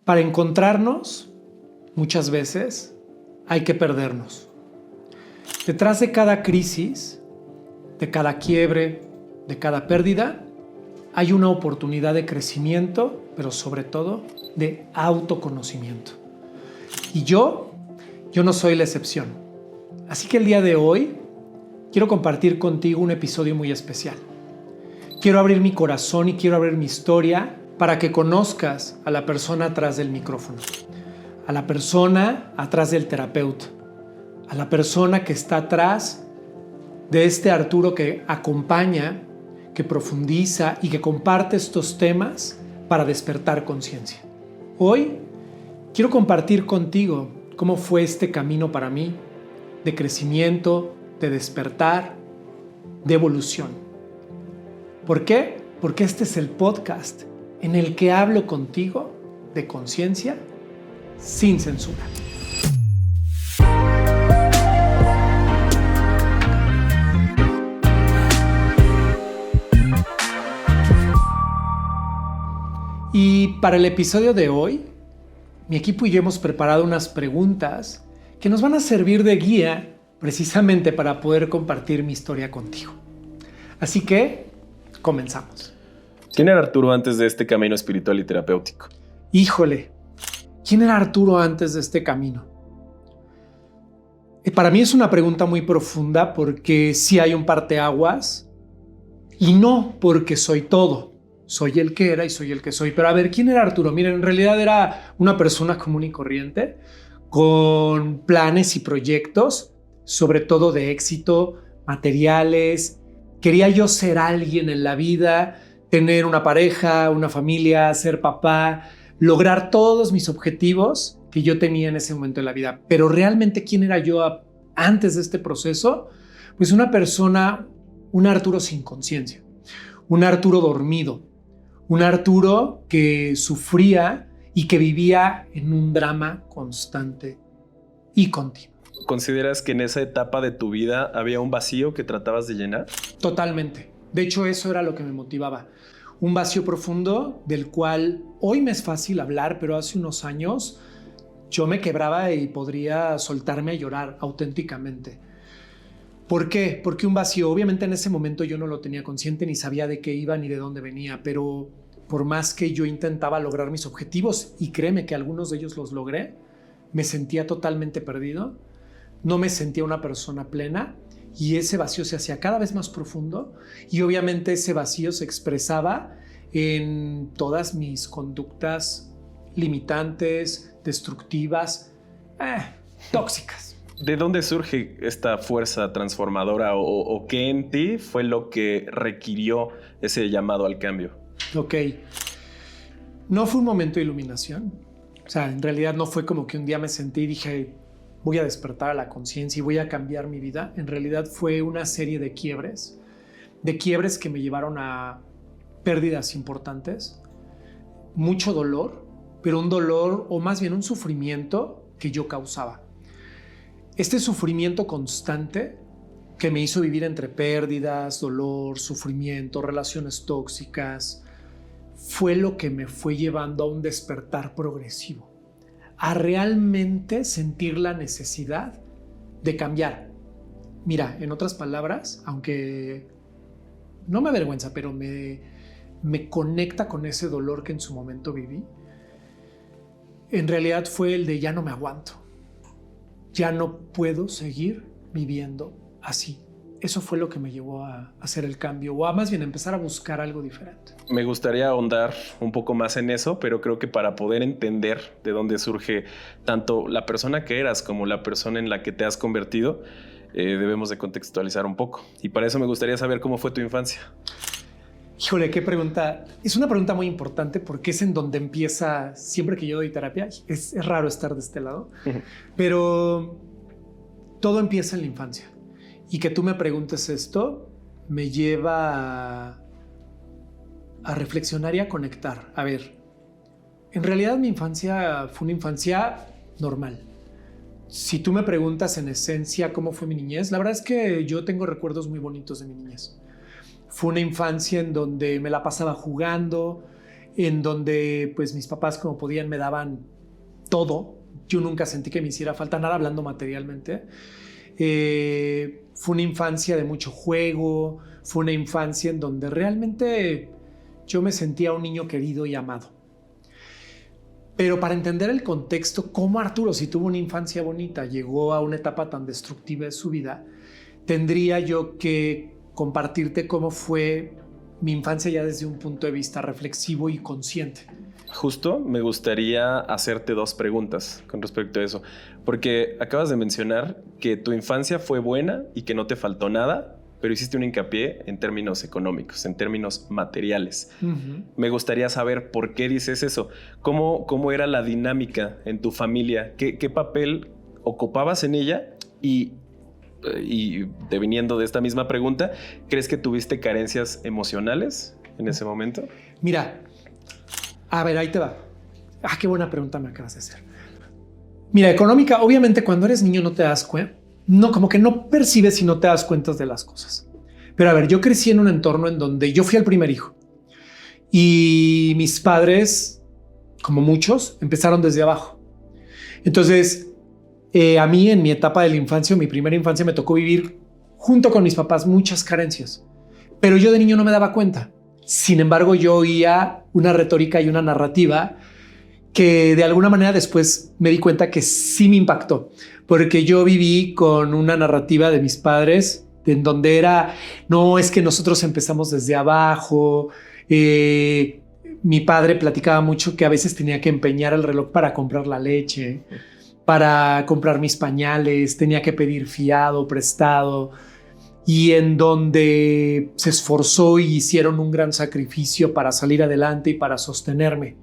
Para encontrarnos, muchas veces hay que perdernos. Detrás de cada crisis, de cada quiebre, de cada pérdida, hay una oportunidad de crecimiento, pero sobre todo de autoconocimiento. Y yo no soy la excepción. Así que el día de hoy quiero compartir contigo un episodio muy especial. Quiero abrir mi corazón y quiero abrir mi historia para que conozcas a la persona atrás del micrófono, a la persona atrás del terapeuta, a la persona que está atrás de este Arturo que acompaña, que profundiza y que comparte estos temas para despertar conciencia. Hoy quiero compartir contigo cómo fue este camino para mí de crecimiento, de despertar, de evolución. ¿Por qué? Porque este es el podcast en el que hablo contigo de conciencia sin censura. Y para el episodio de hoy, mi equipo y yo hemos preparado unas preguntas que nos van a servir de guía precisamente para poder compartir mi historia contigo. Así que, comenzamos. ¿Quién era Arturo antes de este camino espiritual y terapéutico? Híjole, ¿quién era Arturo antes de este camino? Para mí es una pregunta muy profunda porque sí hay un parteaguas y no porque soy todo. Soy el que era y soy el que soy. Pero a ver, ¿quién era Arturo? Miren, en realidad era una persona común y corriente con planes y proyectos, sobre todo de éxito, materiales. Quería yo ser alguien en la vida, tener una pareja, una familia, ser papá, lograr todos mis objetivos que yo tenía en ese momento de la vida. Pero realmente, ¿quién era yo antes de este proceso? Pues una persona, un Arturo sin conciencia, un Arturo dormido, un Arturo que sufría y que vivía en un drama constante y continuo. ¿Consideras que en esa etapa de tu vida había un vacío que tratabas de llenar? Totalmente. De hecho, eso era lo que me motivaba. Un vacío profundo del cual hoy me es fácil hablar, pero hace unos años yo me quebraba y podría soltarme a llorar auténticamente. ¿Por qué? Porque un vacío, obviamente en ese momento yo no lo tenía consciente ni sabía de qué iba ni de dónde venía, pero por más que yo intentaba lograr mis objetivos, y créeme que algunos de ellos los logré, me sentía totalmente perdido, no me sentía una persona plena y ese vacío se hacía cada vez más profundo y obviamente ese vacío se expresaba en todas mis conductas limitantes, destructivas, tóxicas. ¿De dónde surge esta fuerza transformadora o qué en ti fue lo que requirió ese llamado al cambio? Ok, no fue un momento de iluminación, o sea, en realidad no fue como que un día me senté y dije voy a despertar a la conciencia y voy a cambiar mi vida. En realidad fue una serie de quiebres que me llevaron a pérdidas importantes, mucho dolor, pero un dolor o más bien un sufrimiento que yo causaba. Este sufrimiento constante que me hizo vivir entre pérdidas, dolor, sufrimiento, relaciones tóxicas, fue lo que me fue llevando a un despertar progresivo, a realmente sentir la necesidad de cambiar. Mira, en otras palabras, aunque no me avergüenza, pero me conecta con ese dolor que en su momento viví, en realidad fue el de ya no me aguanto. Ya no puedo seguir viviendo así. Eso fue lo que me llevó a hacer el cambio o a más bien empezar a buscar algo diferente. Me gustaría ahondar un poco más en eso, pero creo que para poder entender de dónde surge tanto la persona que eras como la persona en la que te has convertido, debemos de contextualizar un poco. Y para eso me gustaría saber cómo fue tu infancia. Híjole, qué pregunta. Es una pregunta muy importante porque es en donde empieza, siempre que yo doy terapia, es raro estar de este lado, pero todo empieza en la infancia. Y que tú me preguntes esto me lleva a reflexionar y a conectar. A ver, en realidad mi infancia fue una infancia normal. Si tú me preguntas en esencia cómo fue mi niñez, la verdad es que yo tengo recuerdos muy bonitos de mi niñez. Fue una infancia en donde me la pasaba jugando, en donde pues mis papás como podían me daban todo. Yo nunca sentí que me hiciera falta nada hablando materialmente. Fue una infancia de mucho juego, fue una infancia en donde realmente yo me sentía un niño querido y amado. Pero para entender el contexto, cómo Arturo, si tuvo una infancia bonita, llegó a una etapa tan destructiva de su vida, tendría yo que compartirte cómo fue mi infancia ya desde un punto de vista reflexivo y consciente. Justo me gustaría hacerte 2 preguntas con respecto a eso, porque acabas de mencionar que tu infancia fue buena y que no te faltó nada, pero hiciste un hincapié en términos económicos, en términos materiales. Me gustaría saber por qué dices eso. ¿Cómo era la dinámica en tu familia? ¿Qué papel ocupabas en ella? Y deviniendo de esta misma pregunta, ¿crees que tuviste carencias emocionales en ese momento? Mira, a ver, ahí te va. Qué buena pregunta me acabas de hacer. Mira, económica, obviamente cuando eres niño no te das cuenta, no, como que no percibes y no te das cuenta de las cosas. Pero a ver, yo crecí en un entorno en donde yo fui el primer hijo y mis padres, como muchos, empezaron desde abajo. Entonces, a mí en mi etapa de la infancia, mi primera infancia, me tocó vivir junto con mis papás muchas carencias, pero yo de niño no me daba cuenta. Sin embargo, yo oía una retórica y una narrativa que de alguna manera después me di cuenta que sí me impactó, porque yo viví con una narrativa de mis padres en donde era, no, es que nosotros empezamos desde abajo. Mi padre platicaba mucho que a veces tenía que empeñar el reloj para comprar la leche, para comprar mis pañales, tenía que pedir fiado, prestado, y en donde se esforzó y hicieron un gran sacrificio para salir adelante y para sostenerme.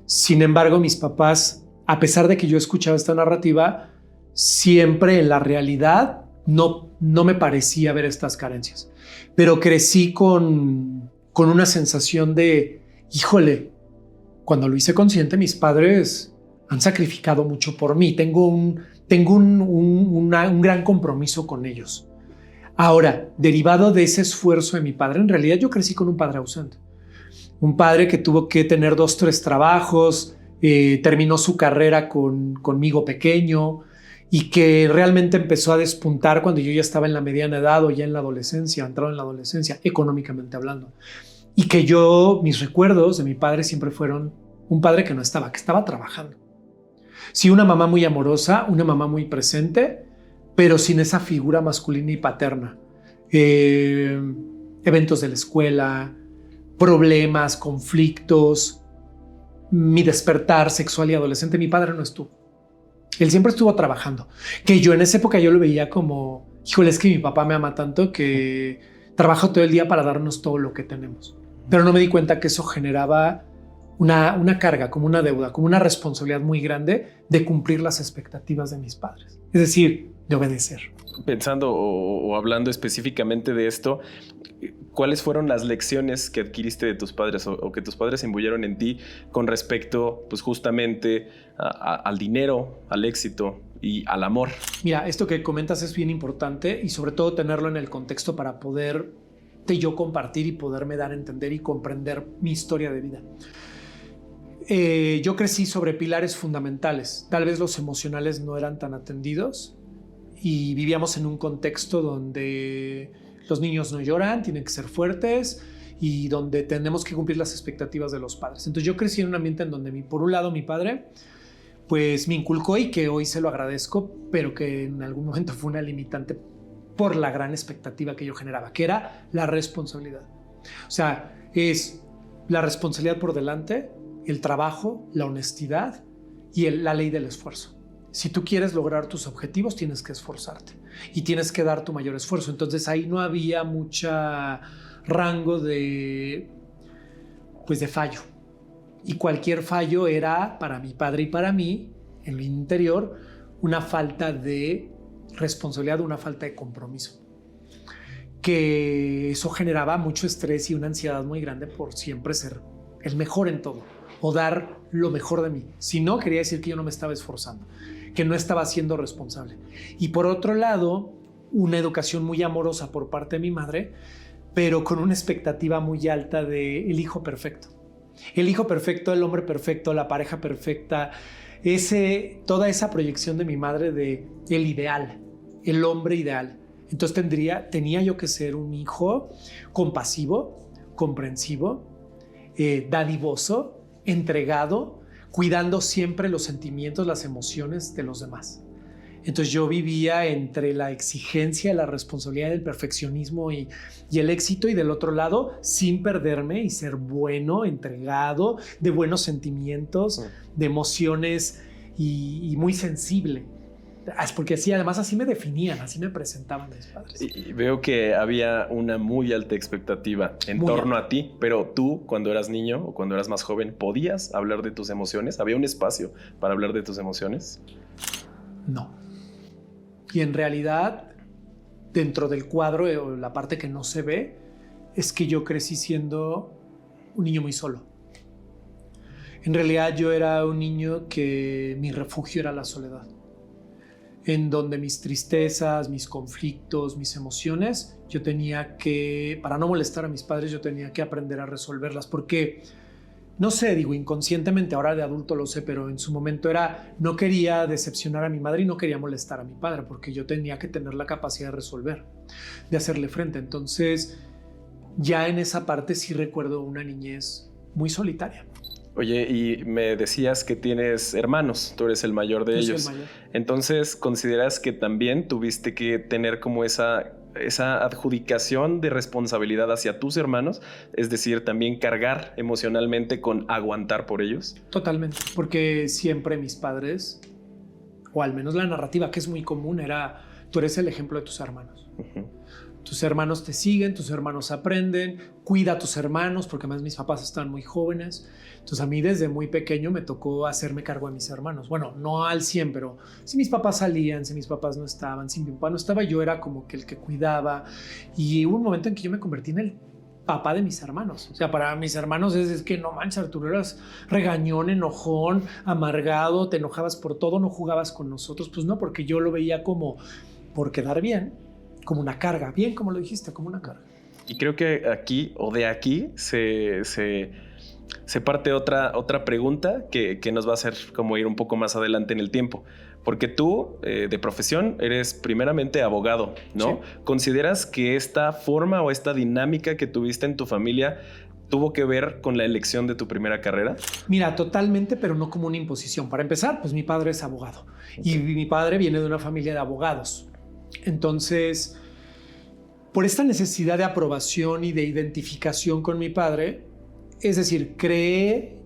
Sin embargo, mis papás, a pesar de que yo escuchaba esta narrativa, siempre en la realidad no me parecía ver estas carencias. Pero crecí con una sensación de, híjole, cuando lo hice consciente, mis padres han sacrificado mucho por mí. Tengo un gran compromiso con ellos. Ahora, derivado de ese esfuerzo de mi padre, en realidad yo crecí con un padre ausente. Un padre que tuvo que tener 2, 3 trabajos, terminó su carrera conmigo pequeño y que realmente empezó a despuntar cuando yo ya estaba en la mediana edad o ya en la adolescencia, entrado en la adolescencia, económicamente hablando. Y que mis recuerdos de mi padre siempre fueron un padre que no estaba, que estaba trabajando. Sí, una mamá muy amorosa, una mamá muy presente, pero sin esa figura masculina y paterna. Eventos de la escuela, problemas, conflictos, mi despertar sexual y adolescente, mi padre no estuvo. Él siempre estuvo trabajando. Que yo en esa época yo lo veía como, híjole, es que mi papá me ama tanto que trabaja todo el día para darnos todo lo que tenemos. Pero no me di cuenta que eso generaba una carga, como una deuda, como una responsabilidad muy grande de cumplir las expectativas de mis padres. Es decir, de obedecer. Pensando o hablando específicamente de esto, ¿cuáles fueron las lecciones que adquiriste de tus padres o que tus padres imbuyeron en ti con respecto, pues justamente al dinero, al éxito y al amor? Mira, esto que comentas es bien importante y sobre todo tenerlo en el contexto para poderte yo compartir y poderme dar a entender y comprender mi historia de vida. Yo crecí sobre pilares fundamentales. Tal vez los emocionales no eran tan atendidos y vivíamos en un contexto donde los niños no lloran, tienen que ser fuertes y donde tenemos que cumplir las expectativas de los padres. Entonces yo crecí en un ambiente en donde por un lado mi padre pues me inculcó y que hoy se lo agradezco, pero que en algún momento fue una limitante por la gran expectativa que yo generaba, que era la responsabilidad. O sea, es la responsabilidad por delante, el trabajo, la honestidad y la ley del esfuerzo. Si tú quieres lograr tus objetivos, tienes que esforzarte y tienes que dar tu mayor esfuerzo. Entonces ahí no había mucho rango de fallo. Y cualquier fallo era para mi padre y para mí, en mi interior, una falta de responsabilidad, una falta de compromiso. Que eso generaba mucho estrés y una ansiedad muy grande por siempre ser el mejor en todo o dar lo mejor de mí. Si no, quería decir que yo no me estaba esforzando, que no estaba siendo responsable. Y por otro lado, una educación muy amorosa por parte de mi madre, pero con una expectativa muy alta de el hijo perfecto. El hijo perfecto, el hombre perfecto, la pareja perfecta, toda esa proyección de mi madre de el ideal, el hombre ideal. Entonces tenía yo que ser un hijo compasivo, comprensivo, dadivoso, entregado, cuidando siempre los sentimientos, las emociones de los demás. Entonces yo vivía entre la exigencia, la responsabilidad del perfeccionismo y el éxito, y del otro lado, sin perderme y ser bueno, entregado, de buenos sentimientos, de emociones y muy sensible. Porque además así me definían, así me presentaban mis padres. Y veo que había una muy alta expectativa en torno a ti, pero tú, cuando eras niño o cuando eras más joven, ¿podías hablar de tus emociones? ¿Había un espacio para hablar de tus emociones? No. Y en realidad, dentro del cuadro, o la parte que no se ve, es que yo crecí siendo un niño muy solo. En realidad yo era un niño que mi refugio era la soledad, en donde mis tristezas, mis conflictos, mis emociones, yo tenía que, para no molestar a mis padres, yo tenía que aprender a resolverlas, porque, no sé, digo inconscientemente, ahora de adulto lo sé, pero en su momento no quería decepcionar a mi madre y no quería molestar a mi padre, porque yo tenía que tener la capacidad de resolver, de hacerle frente. Entonces, ya en esa parte sí recuerdo una niñez muy solitaria. Oye, y me decías que tienes hermanos, tú eres el mayor de ellos. Soy el mayor. Entonces, ¿consideras que también tuviste que tener como esa adjudicación de responsabilidad hacia tus hermanos? Es decir, también cargar emocionalmente con aguantar por ellos. Totalmente, porque siempre mis padres, o al menos la narrativa que es muy común, era: tú eres el ejemplo de tus hermanos. Tus hermanos te siguen, tus hermanos aprenden, cuida a tus hermanos, porque además mis papás estaban muy jóvenes. Entonces a mí desde muy pequeño me tocó hacerme cargo de mis hermanos. Bueno, no al 100, pero si mis papás salían, si mis papás no estaban, si mi papá no estaba, yo era como que el que cuidaba. Y hubo un momento en que yo me convertí en el papá de mis hermanos. O sea, para mis hermanos es que no manches, Arturo, eras regañón, enojón, amargado, te enojabas por todo, no jugabas con nosotros. Pues no, porque yo lo veía como por quedar bien, como una carga, bien como lo dijiste, como una carga. Y creo que aquí o de aquí se parte otra pregunta que nos va a hacer como ir un poco más adelante en el tiempo. Porque tú, de profesión, eres primeramente abogado, ¿no? Sí. ¿Consideras que esta forma o esta dinámica que tuviste en tu familia tuvo que ver con la elección de tu primera carrera? Mira, totalmente, pero no como una imposición. Para empezar, pues mi padre es abogado. Y mi padre viene de una familia de abogados. Entonces, por esta necesidad de aprobación y de identificación con mi padre, es decir, creé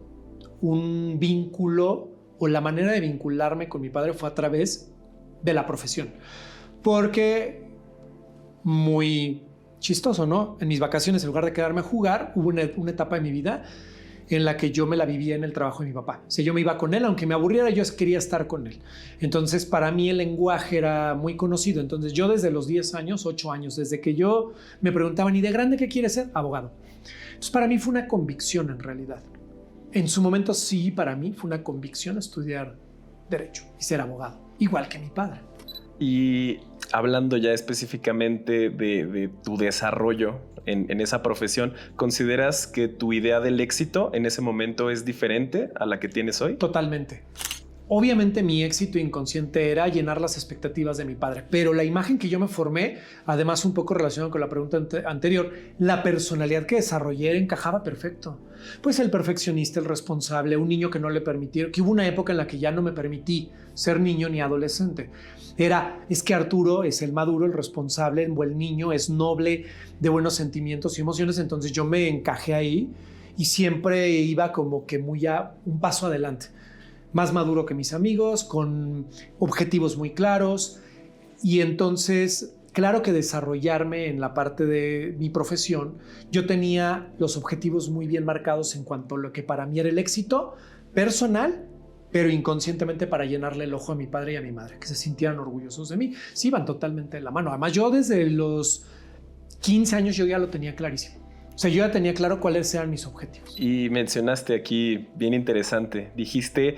un vínculo, o la manera de vincularme con mi padre fue a través de la profesión. Porque, muy chistoso, ¿no? En mis vacaciones, en lugar de quedarme a jugar, hubo una etapa de mi vida en la que yo me la vivía en el trabajo de mi papá. O sea, yo me iba con él, aunque me aburriera, yo quería estar con él. Entonces, para mí el lenguaje era muy conocido. Entonces, yo desde los 10 años, 8 años, desde que yo me preguntaban, ¿y de grande qué quieres ser? Abogado. Entonces, para mí fue una convicción en realidad. En su momento sí, para mí fue una convicción estudiar Derecho y ser abogado, igual que mi padre. Y hablando ya específicamente de tu desarrollo en esa profesión, ¿consideras que tu idea del éxito en ese momento es diferente a la que tienes hoy? Totalmente. Obviamente mi éxito inconsciente era llenar las expectativas de mi padre, pero la imagen que yo me formé, además un poco relacionado con la pregunta anterior, la personalidad que desarrollé encajaba perfecto. Pues el perfeccionista, el responsable, un niño que no le permitieron, que hubo una época en la que ya no me permití ser niño ni adolescente. Es que Arturo es el maduro, el responsable, el buen niño, es noble, de buenos sentimientos y emociones, entonces yo me encajé ahí y siempre iba como que un paso adelante. Más maduro que mis amigos, con objetivos muy claros. Y entonces, claro que desarrollarme en la parte de mi profesión, yo tenía los objetivos muy bien marcados en cuanto a lo que para mí era el éxito personal, pero inconscientemente para llenarle el ojo a mi padre y a mi madre, que se sintieran orgullosos de mí. Sí, iban totalmente de la mano. Además, yo desde los 15 años yo ya lo tenía clarísimo. O sea, yo ya tenía claro cuáles eran mis objetivos. Y mencionaste aquí, bien interesante, dijiste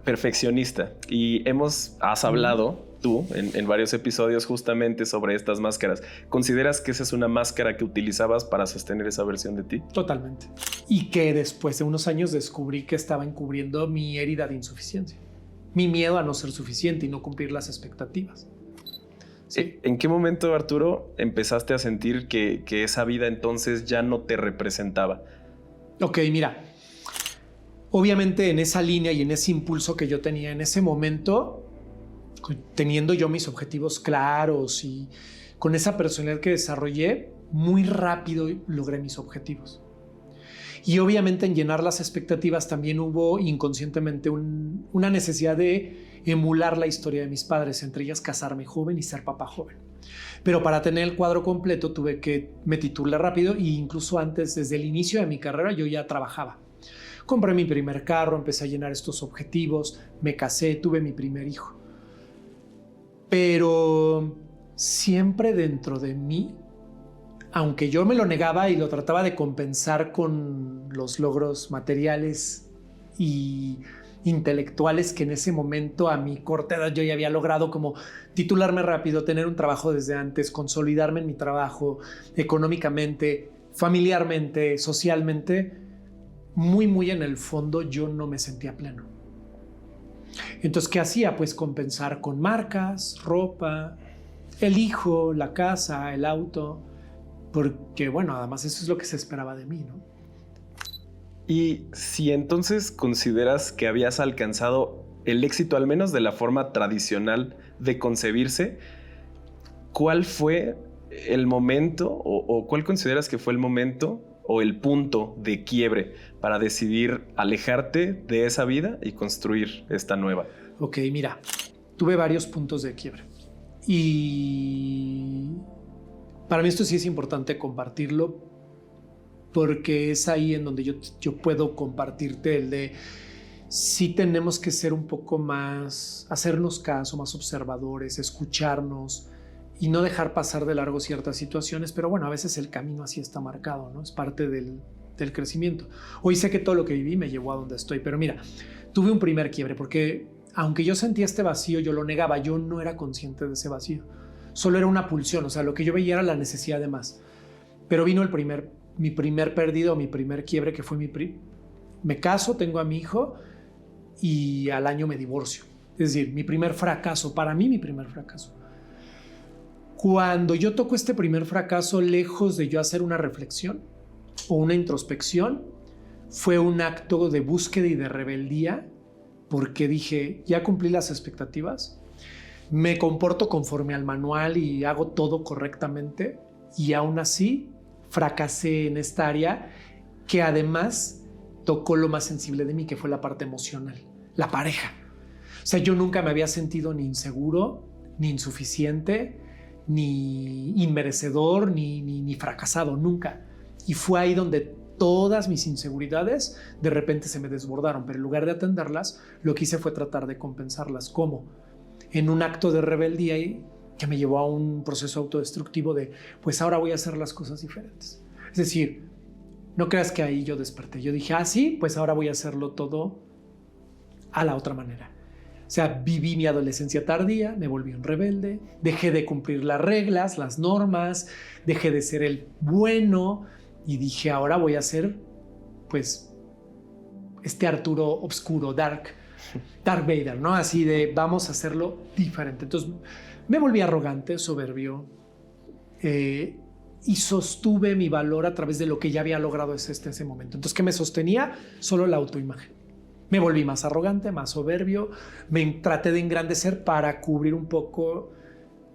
perfeccionista, y has hablado tú en varios episodios justamente sobre estas máscaras. ¿Consideras que esa es una máscara que utilizabas para sostener esa versión de ti? Totalmente. Y que después de unos años descubrí que estaba encubriendo mi herida de insuficiencia, mi miedo a no ser suficiente y no cumplir las expectativas. Sí. ¿En qué momento, Arturo, empezaste a sentir que esa vida entonces ya no te representaba? Ok, mira, obviamente en esa línea y en ese impulso que yo tenía en ese momento, teniendo yo mis objetivos claros y con esa personalidad que desarrollé, muy rápido logré mis objetivos. Y obviamente en llenar las expectativas también hubo inconscientemente una necesidad de emular la historia de mis padres, entre ellas casarme joven y ser papá joven. Pero para tener el cuadro completo tuve que me titulé rápido, e incluso antes, desde el inicio de mi carrera, yo ya trabajaba. Compré mi primer carro, empecé a llenar estos objetivos, me casé, tuve mi primer hijo. Pero siempre dentro de mí, aunque yo me lo negaba y lo trataba de compensar con los logros materiales y intelectuales que en ese momento a mi corta edad yo ya había logrado, como titularme rápido, tener un trabajo desde antes, consolidarme en mi trabajo económicamente, familiarmente, socialmente, muy en el fondo yo no me sentía pleno. Entonces, ¿qué hacía? Pues compensar con marcas, ropa, el hijo, la casa, el auto, porque bueno, además eso es lo que se esperaba de mí, ¿no? Y si entonces consideras que habías alcanzado el éxito, al menos de la forma tradicional de concebirse, ¿cuál fue el momento o cuál consideras que fue el momento o el punto de quiebre para decidir alejarte de esa vida y construir esta nueva? Ok, mira, tuve varios puntos de quiebre y para mí esto sí es importante compartirlo, porque es ahí en donde yo puedo compartirte el de sí tenemos que ser un poco más, hacernos caso, más observadores, escucharnos y no dejar pasar de largo ciertas situaciones, pero bueno, a veces el camino así está marcado, ¿no? Es parte del crecimiento. Hoy sé que todo lo que viví me llevó a donde estoy, pero mira, tuve un primer quiebre porque aunque yo sentía este vacío, yo lo negaba, yo no era consciente de ese vacío, solo era una pulsión, o sea, lo que yo veía era la necesidad de más, pero vino mi primer perdido, mi primer quiebre, que fue me caso, tengo a mi hijo y al año me divorcio. Es decir, mi primer fracaso, para mí mi primer fracaso. Cuando yo toco este primer fracaso, lejos de yo hacer una reflexión o una introspección, fue un acto de búsqueda y de rebeldía, porque dije, ya cumplí las expectativas, me comporto conforme al manual y hago todo correctamente, y aún así fracasé en esta área que además tocó lo más sensible de mí, que fue la parte emocional, la pareja. O sea, yo nunca me había sentido ni inseguro, ni insuficiente, ni inmerecedor, ni fracasado, nunca. Y fue ahí donde todas mis inseguridades de repente se me desbordaron, pero en lugar de atenderlas, lo que hice fue tratar de compensarlas. ¿Cómo? En un acto de rebeldía que me llevó a un proceso autodestructivo de, pues ahora voy a hacer las cosas diferentes. Es decir, no creas que ahí yo desperté. Yo dije, sí, pues ahora voy a hacerlo todo a la otra manera. O sea, viví mi adolescencia tardía, me volví un rebelde, dejé de cumplir las reglas, las normas, dejé de ser el bueno y dije, ahora voy a ser, pues, este Arturo oscuro, Dark Vader, ¿no? Así de, vamos a hacerlo diferente. Entonces, me volví arrogante, soberbio, y sostuve mi valor a través de lo que ya había logrado hasta ese momento. Entonces, ¿qué me sostenía? Solo la autoimagen. Me volví más arrogante, más soberbio, me traté de engrandecer para cubrir un poco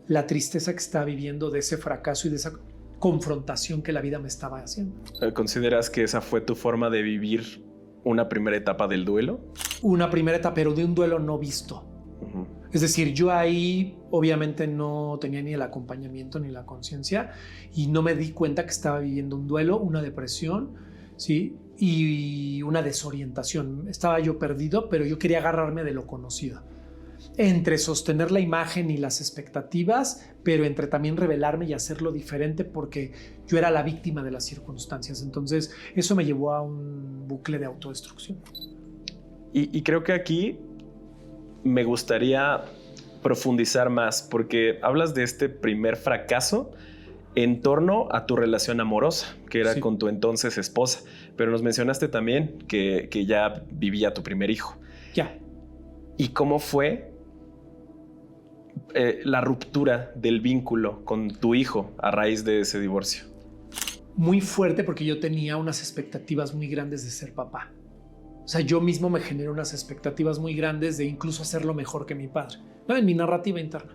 la tristeza que estaba viviendo de ese fracaso y de esa confrontación que la vida me estaba haciendo. ¿Consideras que esa fue tu forma de vivir una primera etapa del duelo? Una primera etapa, pero de un duelo no visto. Uh-huh. Es decir, yo ahí obviamente no tenía ni el acompañamiento ni la conciencia y no me di cuenta que estaba viviendo un duelo, una depresión, ¿sí? Y una desorientación. Estaba yo perdido, pero yo quería agarrarme de lo conocido. Entre sostener la imagen y las expectativas, pero entre también revelarme y hacerlo diferente porque yo era la víctima de las circunstancias. Entonces, eso me llevó a un bucle de autodestrucción. Y creo que aquí me gustaría profundizar más, porque hablas de este primer fracaso en torno a tu relación amorosa, que era con tu entonces esposa, pero nos mencionaste también que ya vivía tu primer hijo. Ya. ¿Y cómo fue la ruptura del vínculo con tu hijo a raíz de ese divorcio? Muy fuerte, porque yo tenía unas expectativas muy grandes de ser papá. O sea, yo mismo me generé unas expectativas muy grandes de incluso hacerlo mejor que mi padre, ¿no? En mi narrativa interna.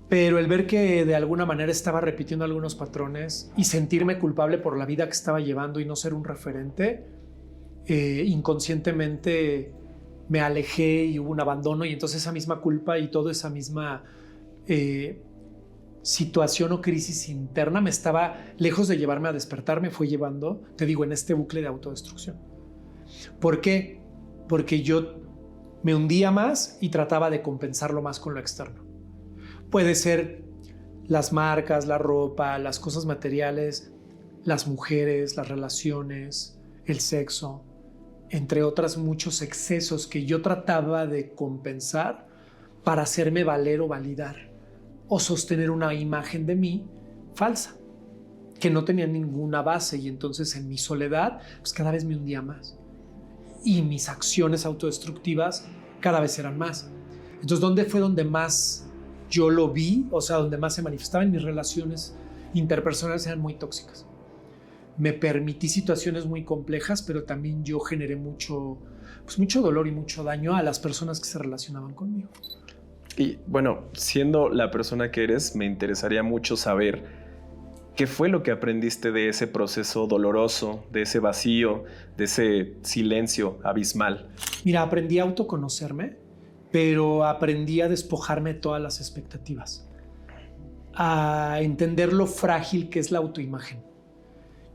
Pero el ver que de alguna manera estaba repitiendo algunos patrones y sentirme culpable por la vida que estaba llevando y no ser un referente, inconscientemente me alejé y hubo un abandono, y entonces esa misma culpa y toda esa misma situación o crisis interna me estaba, lejos de llevarme a despertar, me fue llevando, te digo, en este bucle de autodestrucción. ¿Por qué? Porque yo me hundía más y trataba de compensarlo más con lo externo. Puede ser las marcas, la ropa, las cosas materiales, las mujeres, las relaciones, el sexo, entre otras muchos excesos que yo trataba de compensar para hacerme valer o validar o sostener una imagen de mí falsa, que no tenía ninguna base, y entonces en mi soledad pues cada vez me hundía más y mis acciones autodestructivas cada vez eran más. Entonces, ¿dónde fue donde más yo lo vi? O sea, donde más se manifestaba en mis relaciones interpersonales eran muy tóxicas. Me permití situaciones muy complejas, pero también yo generé mucho dolor y mucho daño a las personas que se relacionaban conmigo. Y bueno, siendo la persona que eres, me interesaría mucho saber qué fue lo que aprendiste de ese proceso doloroso, de ese vacío, de ese silencio abismal. Mira, aprendí a autoconocerme, pero aprendí a despojarme de todas las expectativas, a entender lo frágil que es la autoimagen.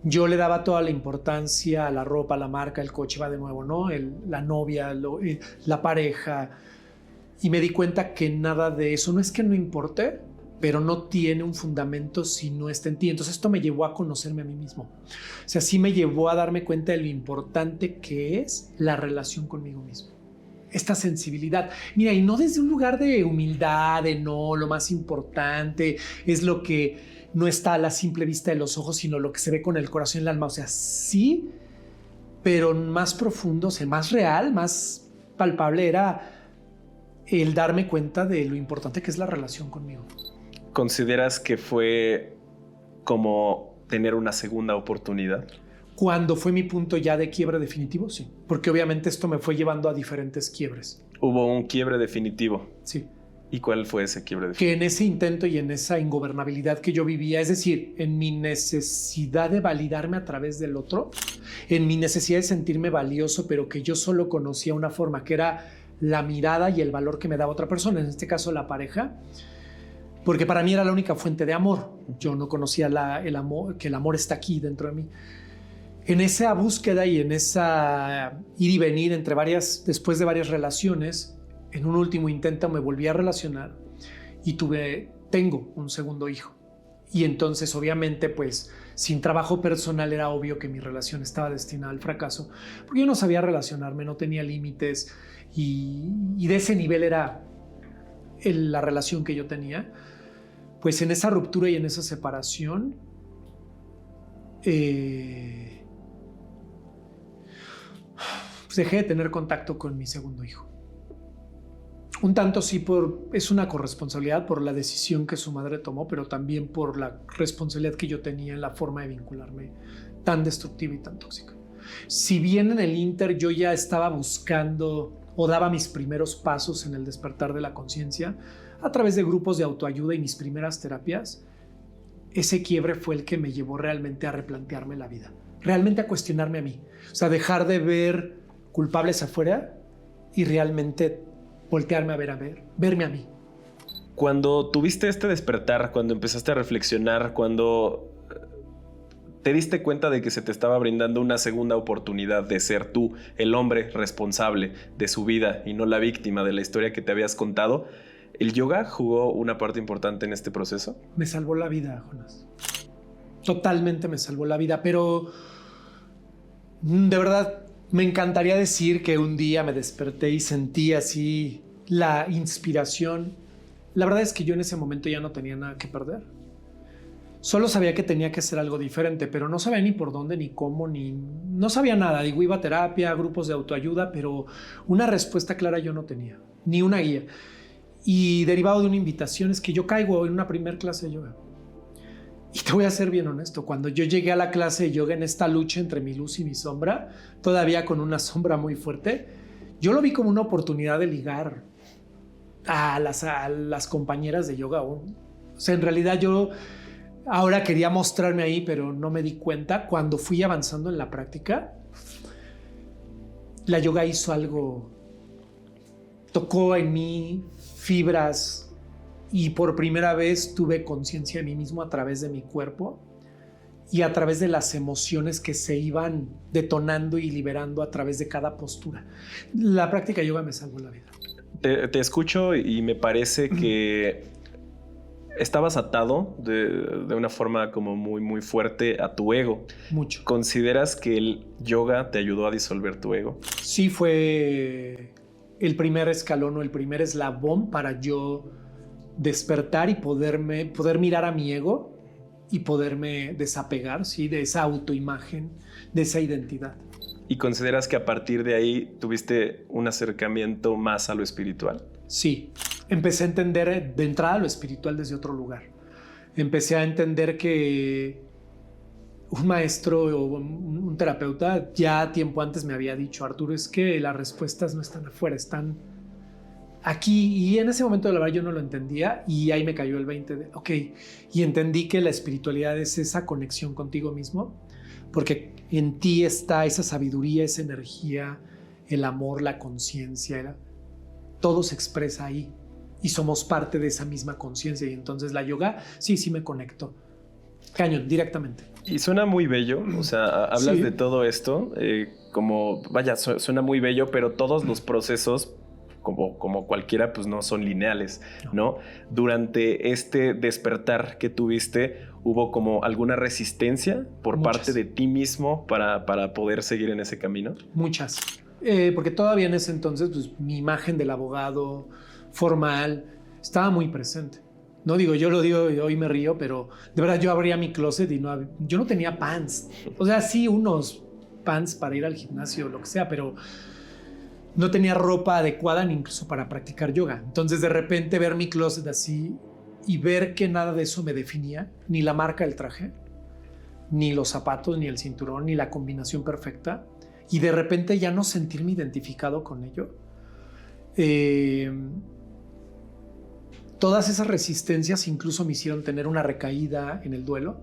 Yo le daba toda la importancia a la ropa, la marca, el coche, va de nuevo, ¿no? La novia, la pareja. Y me di cuenta que nada de eso, no es que no importe, pero no tiene un fundamento si no está en ti. Entonces esto me llevó a conocerme a mí mismo. O sea, sí me llevó a darme cuenta de lo importante que es la relación conmigo mismo. Esta sensibilidad. Mira, y no desde un lugar de humildad, de no, lo más importante es lo que no está a la simple vista de los ojos, sino lo que se ve con el corazón y el alma. O sea, sí, pero más profundo, o sea, más real, más palpable era el darme cuenta de lo importante que es la relación conmigo. ¿Consideras que fue como tener una segunda oportunidad? Cuando fue mi punto ya de quiebre definitivo, sí. Porque obviamente esto me fue llevando a diferentes quiebres. ¿Hubo un quiebre definitivo? Sí. ¿Y cuál fue ese quiebre definitivo? Que en ese intento y en esa ingobernabilidad que yo vivía, es decir, en mi necesidad de validarme a través del otro, en mi necesidad de sentirme valioso, pero que yo solo conocía una forma, que era la mirada y el valor que me daba otra persona, en este caso la pareja, porque para mí era la única fuente de amor. Yo no conocía el amor, que el amor está aquí dentro de mí. En esa búsqueda y en esa ir y venir después de varias relaciones, en un último intento me volví a relacionar y tengo un segundo hijo. Y entonces, obviamente, pues sin trabajo personal era obvio que mi relación estaba destinada al fracaso, porque yo no sabía relacionarme, no tenía límites, y de ese nivel era la relación que yo tenía. Pues en esa ruptura y en esa separación, pues dejé de tener contacto con mi segundo hijo. Un tanto sí, es una corresponsabilidad por la decisión que su madre tomó, pero también por la responsabilidad que yo tenía en la forma de vincularme tan destructiva y tan tóxica. Si bien en el Inter yo ya estaba buscando o daba mis primeros pasos en el despertar de la conciencia a través de grupos de autoayuda y mis primeras terapias, ese quiebre fue el que me llevó realmente a replantearme la vida, realmente a cuestionarme a mí. O sea, dejar de ver culpables afuera y realmente voltearme a verme a mí. Cuando tuviste este despertar, cuando empezaste a reflexionar, cuando te diste cuenta de que se te estaba brindando una segunda oportunidad de ser tú el hombre responsable de su vida y no la víctima de la historia que te habías contado, ¿el yoga jugó una parte importante en este proceso? Me salvó la vida, Jonás. Totalmente me salvó la vida, pero de verdad me encantaría decir que un día me desperté y sentí así la inspiración. La verdad es que yo en ese momento ya no tenía nada que perder. Solo sabía que tenía que hacer algo diferente, pero no sabía ni por dónde, ni cómo, no sabía nada. Digo, iba a terapia, grupos de autoayuda, pero una respuesta clara yo no tenía, ni una guía. Y derivado de una invitación es que yo caigo en una primer clase de yoga. Y te voy a ser bien honesto, cuando yo llegué a la clase de yoga en esta lucha entre mi luz y mi sombra, todavía con una sombra muy fuerte, yo lo vi como una oportunidad de ligar a las compañeras de yoga. O sea, en realidad yo ahora quería mostrarme ahí, pero no me di cuenta. Cuando fui avanzando en la práctica, la yoga hizo algo, tocó en mí fibras y por primera vez tuve conciencia de mí mismo a través de mi cuerpo y a través de las emociones que se iban detonando y liberando a través de cada postura. La práctica de yoga me salvó la vida. Te escucho y me parece que estabas atado de una forma como muy, muy fuerte a tu ego. Mucho. ¿Consideras que el yoga te ayudó a disolver tu ego? Sí, fue el primer escalón o el primer eslabón para yo despertar y poder mirar a mi ego y poderme desapegar, ¿sí? De esa autoimagen, de esa identidad. ¿Y consideras que a partir de ahí tuviste un acercamiento más a lo espiritual? Sí, empecé a entender de entrada lo espiritual desde otro lugar. Empecé a entender que un maestro o un terapeuta ya tiempo antes me había dicho, Arturo, es que las respuestas no están afuera, están aquí. Y en ese momento, la verdad, yo no lo entendía y ahí me cayó el 20 de, ok, y entendí que la espiritualidad es esa conexión contigo mismo, porque en ti está esa sabiduría, esa energía, el amor, la conciencia, todo se expresa ahí y somos parte de esa misma conciencia. Y entonces la yoga, sí me conectó. Cañón, directamente. Y suena muy bello, o sea, hablas Sí. de todo esto, suena muy bello, pero todos los procesos, como cualquiera, pues no son lineales, ¿no? Durante este despertar que tuviste, ¿hubo como alguna resistencia por Muchas. parte de ti mismo para poder seguir en ese camino? Muchas. Porque todavía en ese entonces, pues, mi imagen del abogado formal estaba muy presente. No digo, yo lo digo y hoy me río, pero de verdad yo abría mi closet y yo no tenía pants. O sea, sí, unos pants para ir al gimnasio o lo que sea, pero no tenía ropa adecuada ni incluso para practicar yoga. Entonces, de repente, ver mi closet así y ver que nada de eso me definía, ni la marca del traje, ni los zapatos, ni el cinturón, ni la combinación perfecta, y de repente ya no sentirme identificado con ello. Todas esas resistencias incluso me hicieron tener una recaída en el duelo,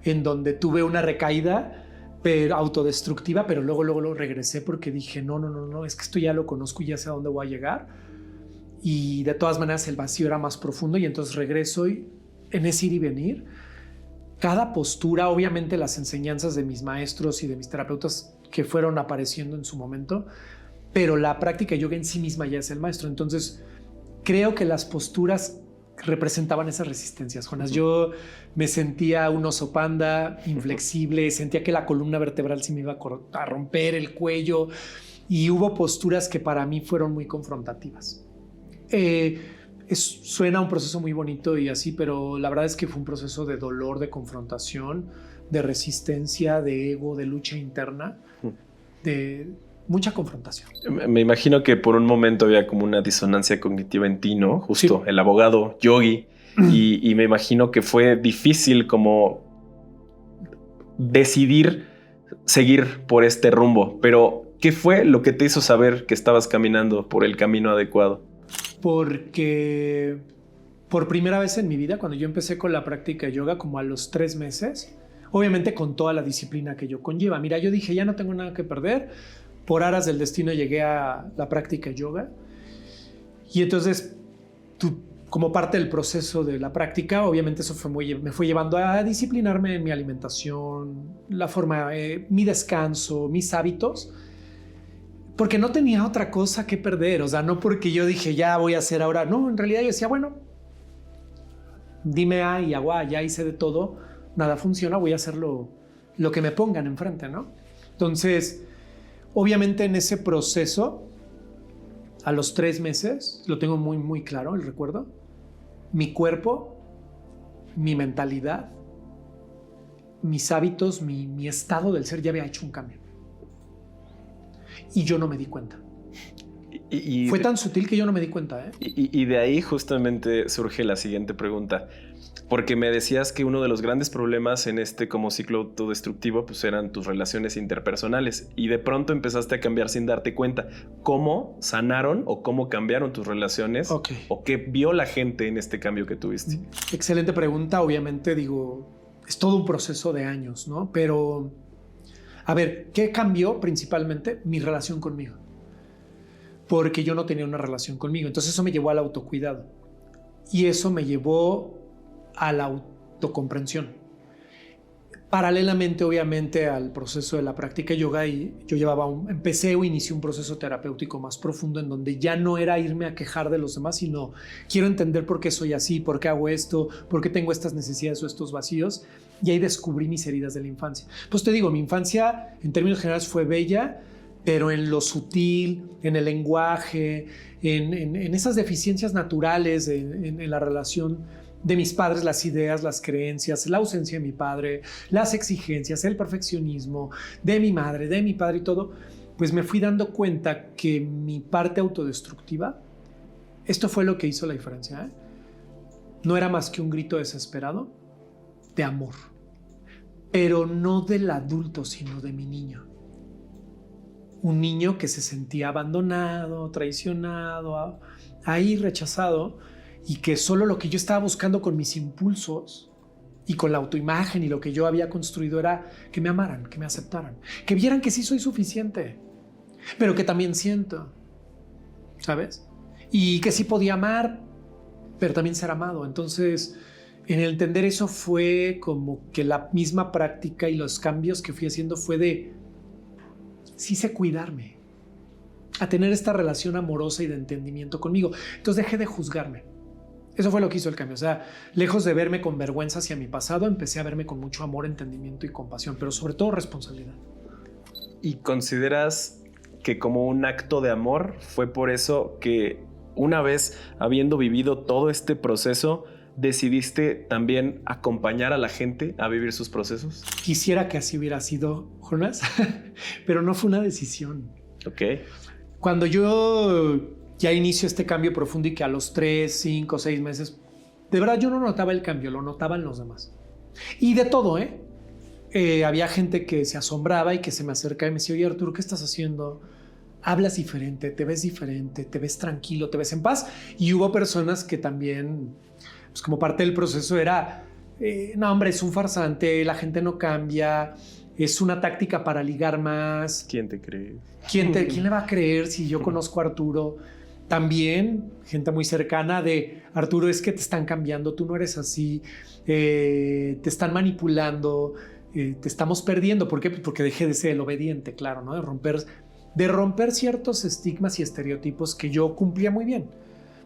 en donde tuve una recaída pero autodestructiva, pero luego regresé porque dije, no, es que esto ya lo conozco y ya sé a dónde voy a llegar. Y de todas maneras el vacío era más profundo y entonces regreso y en ese ir y venir, cada postura, obviamente las enseñanzas de mis maestros y de mis terapeutas que fueron apareciendo en su momento, pero la práctica de yoga en sí misma ya es el maestro. Entonces creo que las posturas representaban esas resistencias, Jonas. Yo me sentía un oso panda, inflexible, sentía que la columna vertebral se me iba a romper el cuello y hubo posturas que para mí fueron muy confrontativas. Suena un proceso muy bonito y así, pero la verdad es que fue un proceso de dolor, de confrontación, de resistencia, de ego, de lucha interna, de mucha confrontación. Me imagino que por un momento había como una disonancia cognitiva en ti, ¿no? Justo, sí. El abogado, yogi, y me imagino que fue difícil como decidir seguir por este rumbo, pero ¿qué fue lo que te hizo saber que estabas caminando por el camino adecuado? Porque por primera vez en mi vida, cuando yo empecé con la práctica de yoga, como a los 3 meses, obviamente con toda la disciplina que yo conlleva. Mira, yo dije, ya no tengo nada que perder. Por aras del destino llegué a la práctica de yoga. Y entonces, como parte del proceso de la práctica, obviamente eso me fue llevando a disciplinarme en mi alimentación, la forma, mi descanso, mis hábitos, porque no tenía otra cosa que perder. O sea, no porque yo dije, ya voy a hacer ahora. No, en realidad yo decía, bueno, dime A y hago A, ya hice de todo, nada funciona, voy a hacer lo que me pongan enfrente, ¿no? Entonces, obviamente en ese proceso a los 3 meses, lo tengo muy, muy claro, el recuerdo, mi cuerpo, mi mentalidad, mis hábitos, mi estado del ser ya había hecho un cambio. Y yo no me di cuenta. Fue tan sutil que yo no me di cuenta, ¿eh? Y de ahí justamente surge la siguiente pregunta. Porque me decías que uno de los grandes problemas en este como ciclo autodestructivo pues eran tus relaciones interpersonales y de pronto empezaste a cambiar sin darte cuenta. ¿Cómo sanaron o cómo cambiaron tus relaciones? Okay. ¿O qué vio la gente en este cambio que tuviste? Excelente pregunta. Obviamente, digo, es todo un proceso de años, ¿no? Pero, a ver, ¿qué cambió principalmente? Mi relación conmigo. Porque yo no tenía una relación conmigo. Entonces eso me llevó al autocuidado. Y eso me llevó a la autocomprensión. Paralelamente, obviamente, al proceso de la práctica de yoga, y yo empecé o inicié un proceso terapéutico más profundo en donde ya no era irme a quejar de los demás, sino quiero entender por qué soy así, por qué hago esto, por qué tengo estas necesidades o estos vacíos. Y ahí descubrí mis heridas de la infancia. Pues te digo, mi infancia en términos generales fue bella, pero en lo sutil, en el lenguaje, en esas deficiencias naturales, en la relación de mis padres, las ideas, las creencias, la ausencia de mi padre, las exigencias, el perfeccionismo de mi madre, de mi padre y todo, pues me fui dando cuenta que mi parte autodestructiva, esto fue lo que hizo la diferencia, ¿eh? No era más que un grito desesperado de amor, pero no del adulto, sino de mi niño. Un niño que se sentía abandonado, traicionado, ahí rechazado, y que solo lo que yo estaba buscando con mis impulsos y con la autoimagen y lo que yo había construido era que me amaran, que me aceptaran, que vieran que sí soy suficiente, pero que también siento, ¿sabes? Y que sí podía amar, pero también ser amado. Entonces, en el entender eso fue como que la misma práctica y los cambios que fui haciendo fue de sí sé cuidarme, a tener esta relación amorosa y de entendimiento conmigo. Entonces dejé de juzgarme. Eso fue lo que hizo el cambio. O sea, lejos de verme con vergüenza hacia mi pasado, empecé a verme con mucho amor, entendimiento y compasión, pero sobre todo responsabilidad. ¿Y consideras que como un acto de amor fue por eso que una vez habiendo vivido todo este proceso, decidiste también acompañar a la gente a vivir sus procesos? Quisiera que así hubiera sido, Jonas, pero no fue una decisión. Ok. Cuando yo ya inicio este cambio profundo y que a los 3, 5, 6 meses, de verdad yo no notaba el cambio, lo notaban los demás. Y de todo, había gente que se asombraba y que se me acercaba y me decía, oye Arturo, ¿qué estás haciendo? Hablas diferente, te ves tranquilo, te ves en paz. Y hubo personas que también, pues como parte del proceso era, no hombre, es un farsante, la gente no cambia, es una táctica para ligar más. ¿Quién te cree? ¿Quién le va a creer si yo conozco a Arturo? También gente muy cercana de Arturo, es que te están cambiando, tú no eres así, te están manipulando, te estamos perdiendo. ¿Por qué? Porque dejé de ser el obediente, claro, ¿no? De romper ciertos estigmas y estereotipos que yo cumplía muy bien.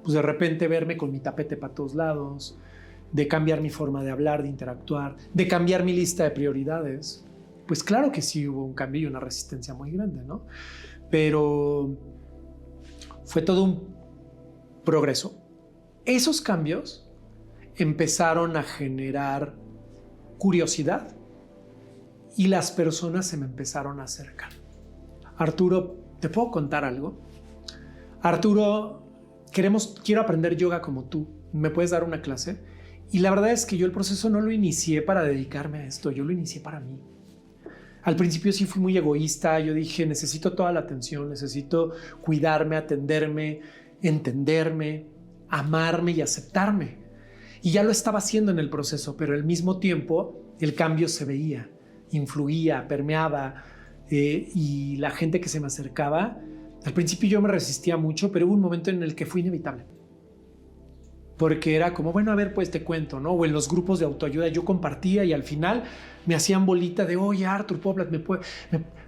Pues de repente verme con mi tapete para todos lados, de cambiar mi forma de hablar, de interactuar, de cambiar mi lista de prioridades. Pues claro que sí hubo un cambio y una resistencia muy grande, ¿no? Pero fue todo un progreso. Esos cambios empezaron a generar curiosidad y las personas se me empezaron a acercar. Arturo, ¿te puedo contar algo? Arturo, quiero aprender yoga como tú. ¿Me puedes dar una clase? Y la verdad es que yo el proceso no lo inicié para dedicarme a esto, yo lo inicié para mí. Al principio sí fui muy egoísta, yo dije, necesito toda la atención, necesito cuidarme, atenderme, entenderme, amarme y aceptarme. Y ya lo estaba haciendo en el proceso, pero al mismo tiempo el cambio se veía, influía, permeaba, y la gente que se me acercaba, al principio yo me resistía mucho, pero hubo un momento en el que fue inevitable. Porque era como, bueno, a ver, pues te cuento, ¿no? O en los grupos de autoayuda yo compartía y al final me hacían bolita de, oye, Artur,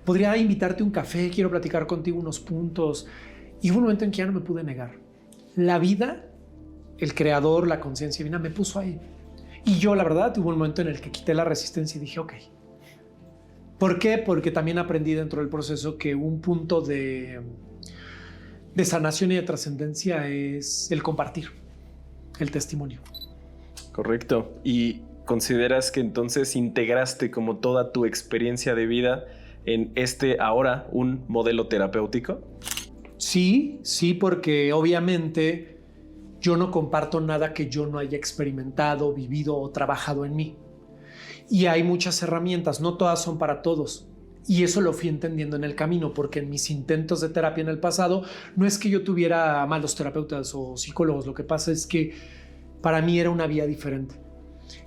podría invitarte a un café, quiero platicar contigo unos puntos. Y hubo un momento en que ya no me pude negar. La vida, el creador, la conciencia divina me puso ahí. Y yo, la verdad, hubo un momento en el que quité la resistencia y dije, ok. ¿Por qué? Porque también aprendí dentro del proceso que un punto de de sanación y de trascendencia es el compartir, el testimonio. Correcto. ¿Y consideras que entonces integraste como toda tu experiencia de vida en ahora un modelo terapéutico? Sí, porque obviamente yo no comparto nada que yo no haya experimentado, vivido o trabajado en mí. Y hay muchas herramientas, no todas son para todos. Y eso lo fui entendiendo en el camino, porque en mis intentos de terapia en el pasado, no es que yo tuviera malos terapeutas o psicólogos, lo que pasa es que para mí era una vía diferente.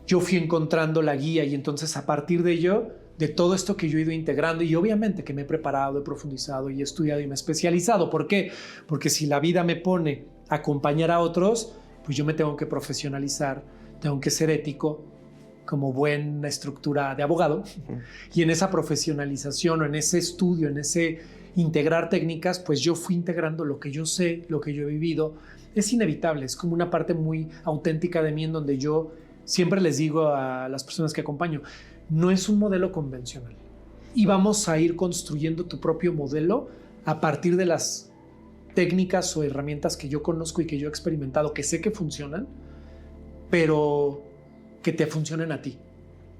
Yo fui encontrando la guía y entonces a partir de ello, de todo esto que yo he ido integrando y obviamente que me he preparado, he profundizado y he estudiado y me he especializado. ¿Por qué? Porque si la vida me pone a acompañar a otros, pues yo me tengo que profesionalizar, tengo que ser ético, como buena estructura de abogado. Y en esa profesionalización o en ese estudio, en ese integrar técnicas, pues yo fui integrando lo que yo sé, lo que yo he vivido. Es inevitable, es como una parte muy auténtica de mí en donde yo siempre les digo a las personas que acompaño, no es un modelo convencional. Y vamos a ir construyendo tu propio modelo a partir de las técnicas o herramientas que yo conozco y que yo he experimentado, que sé que funcionan, pero que te funcionen a ti.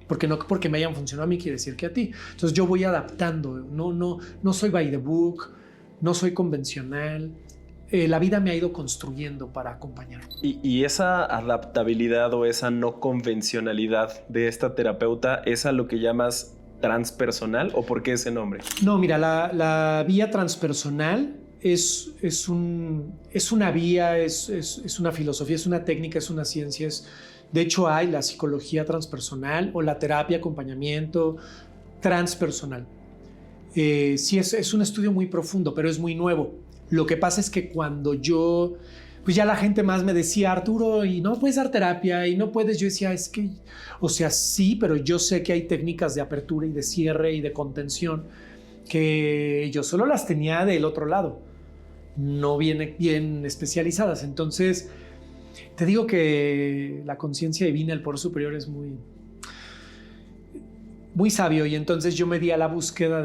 Porque no porque me hayan funcionado a mí quiere decir que a ti. Entonces yo voy adaptando, no soy by the book, no soy convencional. La vida me ha ido construyendo para acompañar. Y esa adaptabilidad o esa no convencionalidad de esta terapeuta, ¿es a lo que llamas transpersonal o por qué ese nombre? No, mira, la vía transpersonal es una vía, es una filosofía, es una técnica, es una ciencia. De hecho, hay la psicología transpersonal o la terapia, acompañamiento transpersonal. Sí, es un estudio muy profundo, pero es muy nuevo. Lo que pasa es que cuando pues ya la gente más me decía, Arturo, y no puedes dar terapia, y no puedes, yo decía, es que, o sea, sí, pero yo sé que hay técnicas de apertura y de cierre y de contención que yo solo las tenía del otro lado, no bien especializadas. Entonces, te digo que la conciencia divina, el poder superior es muy, muy sabio, y entonces yo me di a la búsqueda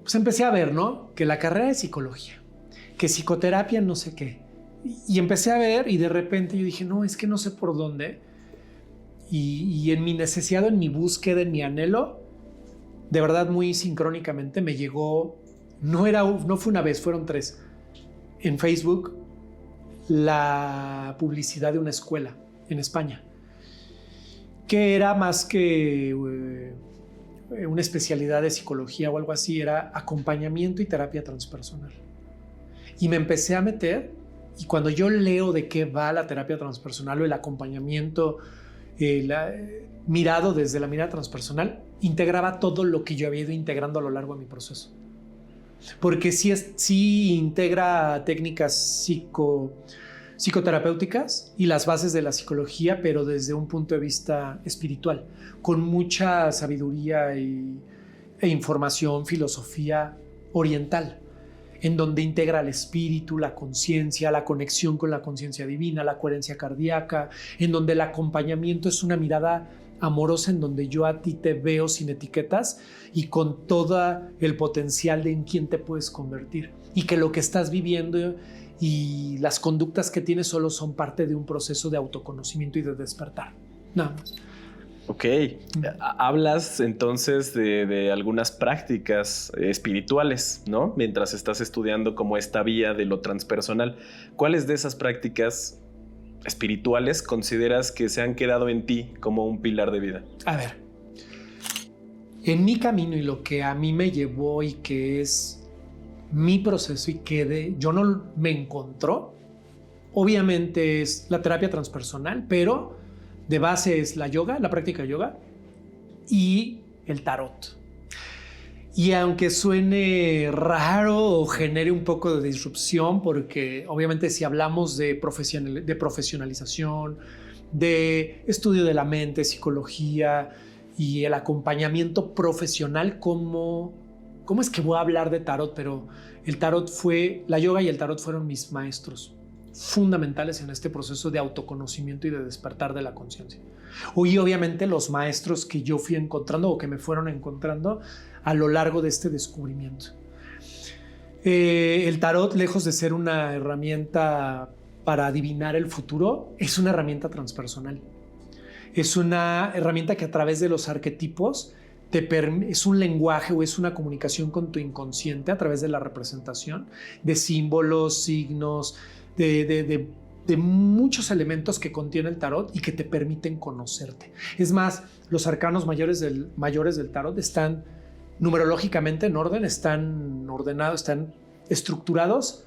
pues empecé a ver, ¿no? Que la carrera de psicología, que psicoterapia no sé qué. Y empecé a ver y de repente yo dije, no, es que no sé por dónde. Y en mi necesidad, en mi búsqueda, en mi anhelo, de verdad muy sincrónicamente me llegó, no fue una vez, fueron 3, en Facebook, la publicidad de una escuela en España, que era más que una especialidad de psicología o algo así, era acompañamiento y terapia transpersonal. Y me empecé a meter, y cuando yo leo de qué va la terapia transpersonal o el acompañamiento mirado desde la mirada transpersonal, integraba todo lo que yo había ido integrando a lo largo de mi proceso. Porque sí integra técnicas psicoterapéuticas y las bases de la psicología, pero desde un punto de vista espiritual, con mucha sabiduría e información, filosofía oriental, en donde integra el espíritu, la conciencia, la conexión con la conciencia divina, la coherencia cardíaca, en donde el acompañamiento es una mirada amorosa, en donde yo a ti te veo sin etiquetas y con todo el potencial de en quién te puedes convertir, y que lo que estás viviendo y las conductas que tienes solo son parte de un proceso de autoconocimiento y de despertar, nada más. Ok, hablas entonces de algunas prácticas espirituales, ¿no? Mientras estás estudiando como esta vía de lo transpersonal. ¿Cuáles de esas prácticas espirituales consideras que se han quedado en ti como un pilar de vida? A ver, en mi camino y lo que a mí me llevó y que es mi proceso y que yo no me encontró, obviamente es la terapia transpersonal, pero de base es la yoga, la práctica de yoga y el tarot. Y aunque suene raro o genere un poco de disrupción, porque obviamente si hablamos de profesionalización, de estudio de la mente, psicología y el acompañamiento profesional, ¿cómo es que voy a hablar de tarot? Pero la yoga y el tarot fueron mis maestros fundamentales en este proceso de autoconocimiento y de despertar de la conciencia. Y obviamente los maestros que yo fui encontrando o que me fueron encontrando a lo largo de este descubrimiento. El tarot, lejos de ser una herramienta para adivinar el futuro, es una herramienta transpersonal. Es una herramienta que a través de los arquetipos es un lenguaje o es una comunicación con tu inconsciente a través de la representación de símbolos, signos, de muchos elementos que contiene el tarot y que te permiten conocerte. Es más, los arcanos mayores del tarot están numerológicamente en orden, están ordenados, están estructurados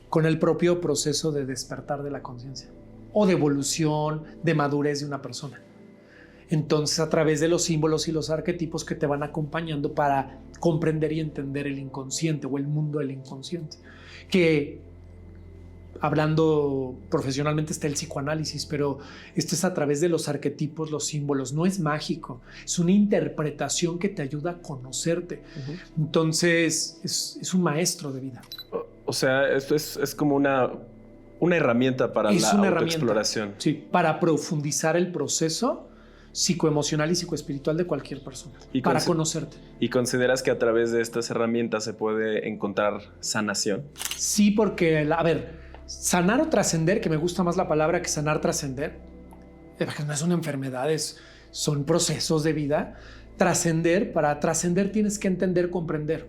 con el propio proceso de despertar de la conciencia o de evolución, de madurez de una persona. Entonces, a través de los símbolos y los arquetipos que te van acompañando para comprender y entender el inconsciente o el mundo del inconsciente. Que, hablando profesionalmente, está el psicoanálisis, pero esto es a través de los arquetipos, los símbolos. No es mágico, es una interpretación que te ayuda a conocerte. Entonces, es un maestro de vida. O sea, esto es como una herramienta para la autoexploración. Sí, para profundizar el proceso psicoemocional y psicoespiritual de cualquier persona, para conocerte. ¿Y consideras que a través de estas herramientas se puede encontrar sanación? Sí, porque, a ver, sanar o trascender, que me gusta más la palabra que sanar, trascender, porque no es una enfermedad, son procesos de vida. Para trascender tienes que entender, comprender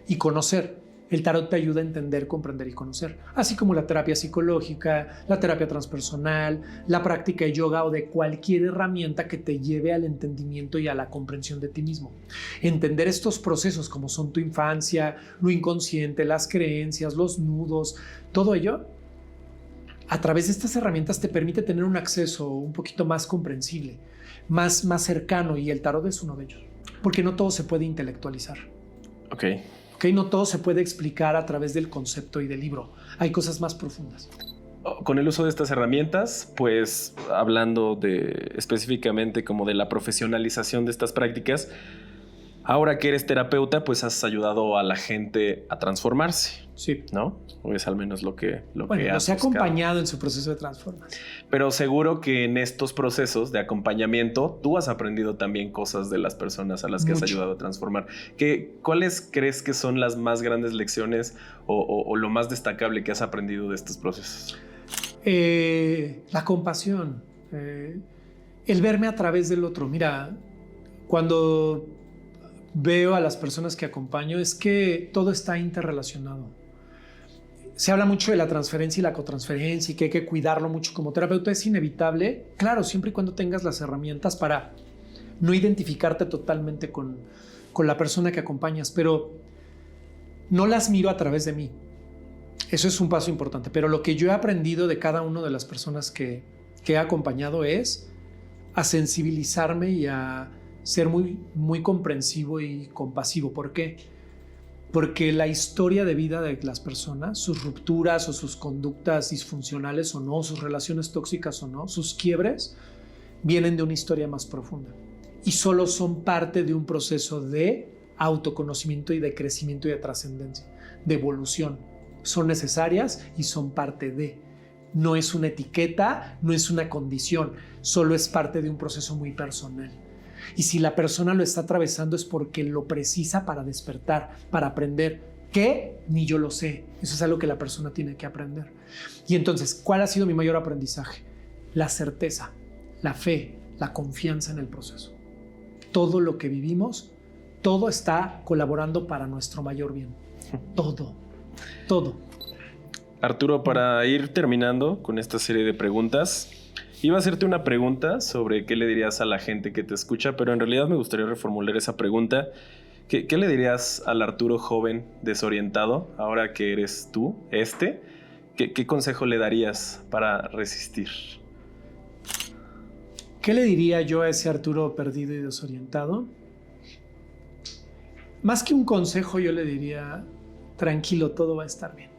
y conocer. El tarot te ayuda a entender, comprender y conocer, así como la terapia psicológica, la terapia transpersonal, la práctica de yoga o de cualquier herramienta que te lleve al entendimiento y a la comprensión de ti mismo. Entender estos procesos como son tu infancia, lo inconsciente, las creencias, los nudos, todo ello, a través de estas herramientas te permite tener un acceso un poquito más comprensible, más cercano, y el tarot es uno de ellos, porque no todo se puede intelectualizar. Ok. No todo se puede explicar a través del concepto y del libro. Hay cosas más profundas. Con el uso de estas herramientas, pues hablando específicamente como de la profesionalización de estas prácticas, ahora que eres terapeuta, pues has ayudado a la gente a transformarse. Sí. ¿No? O es al menos lo que los he acompañado en su proceso de transformación. Pero seguro que en estos procesos de acompañamiento tú has aprendido también cosas de las personas a las que has ayudado a transformar. ¿Cuáles crees que son las más grandes lecciones o lo más destacable que has aprendido de estos procesos? La compasión, el verme a través del otro. Mira, cuando veo a las personas que acompaño, es que todo está interrelacionado. Se habla mucho de la transferencia y la cotransferencia y que hay que cuidarlo mucho como terapeuta. Es inevitable, claro, siempre y cuando tengas las herramientas para no identificarte totalmente con la persona que acompañas, pero no las miro a través de mí. Eso es un paso importante, pero lo que yo he aprendido de cada una de las personas que he acompañado es a sensibilizarme y a ser muy, muy comprensivo y compasivo. ¿Por qué? Porque la historia de vida de las personas, sus rupturas o sus conductas disfuncionales o no, sus relaciones tóxicas o no, sus quiebres, vienen de una historia más profunda y solo son parte de un proceso de autoconocimiento y de crecimiento y de trascendencia, de evolución. Son necesarias y son parte de. No es una etiqueta, no es una condición, solo es parte de un proceso muy personal. Y si la persona lo está atravesando es porque lo precisa para despertar, para aprender. ¿Qué? Ni yo lo sé. Eso es algo que la persona tiene que aprender. Y entonces, ¿cuál ha sido mi mayor aprendizaje? La certeza, la fe, la confianza en el proceso. Todo lo que vivimos, todo está colaborando para nuestro mayor bien. Todo. Arturo, para ir terminando con esta serie de preguntas, iba a hacerte una pregunta sobre qué le dirías a la gente que te escucha, pero en realidad me gustaría reformular esa pregunta. ¿Qué le dirías al Arturo joven desorientado, ahora que eres tú, ¿Qué consejo le darías para resistir? ¿Qué le diría yo a ese Arturo perdido y desorientado? Más que un consejo, yo le diría, tranquilo, todo va a estar bien.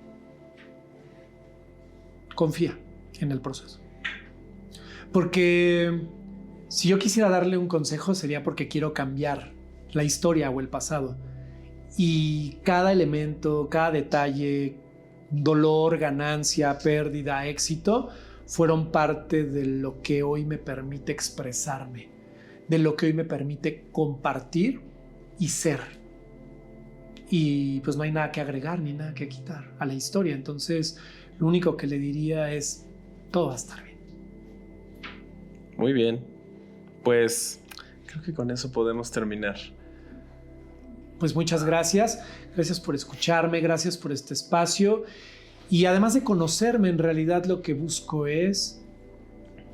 Confía en el proceso. Porque si yo quisiera darle un consejo sería porque quiero cambiar la historia o el pasado. Y cada elemento, cada detalle, dolor, ganancia, pérdida, éxito, fueron parte de lo que hoy me permite expresarme, de lo que hoy me permite compartir y ser. y pues no hay nada que agregar ni nada que quitar a la historia. Entonces, lo único que le diría es, todo va a estar bien. Muy bien. Pues creo que con eso podemos terminar. Pues muchas gracias. Gracias por escucharme, gracias por este espacio. Y además de conocerme, en realidad lo que busco es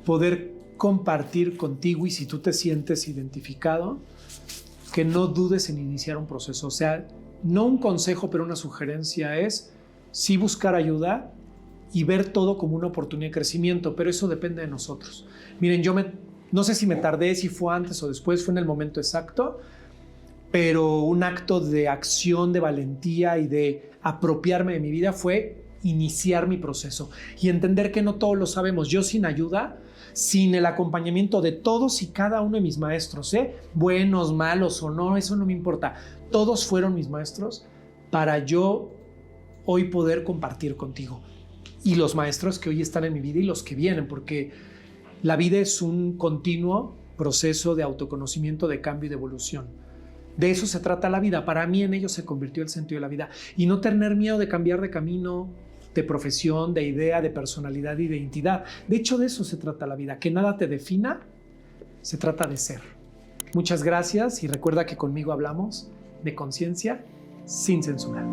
poder compartir contigo, y si tú te sientes identificado, que no dudes en iniciar un proceso. O sea, no un consejo, pero una sugerencia es sí buscar ayuda y ver todo como una oportunidad de crecimiento, pero eso depende de nosotros. Miren, no sé si me tardé, si fue antes o después, fue en el momento exacto, pero un acto de acción, de valentía y de apropiarme de mi vida fue iniciar mi proceso y entender que no todos lo sabemos. Yo sin ayuda, sin el acompañamiento de todos y cada uno de mis maestros, buenos, malos o no, eso no me importa. Todos fueron mis maestros para yo hoy poder compartir contigo. Y los maestros que hoy están en mi vida y los que vienen, porque la vida es un continuo proceso de autoconocimiento, de cambio y de evolución. De eso se trata la vida. Para mí en ello se convirtió el sentido de la vida. Y no tener miedo de cambiar de camino, de profesión, de idea, de personalidad y de identidad. De hecho, de eso se trata la vida. Que nada te defina, se trata de ser. Muchas gracias y recuerda que conmigo hablamos de conciencia sin censura.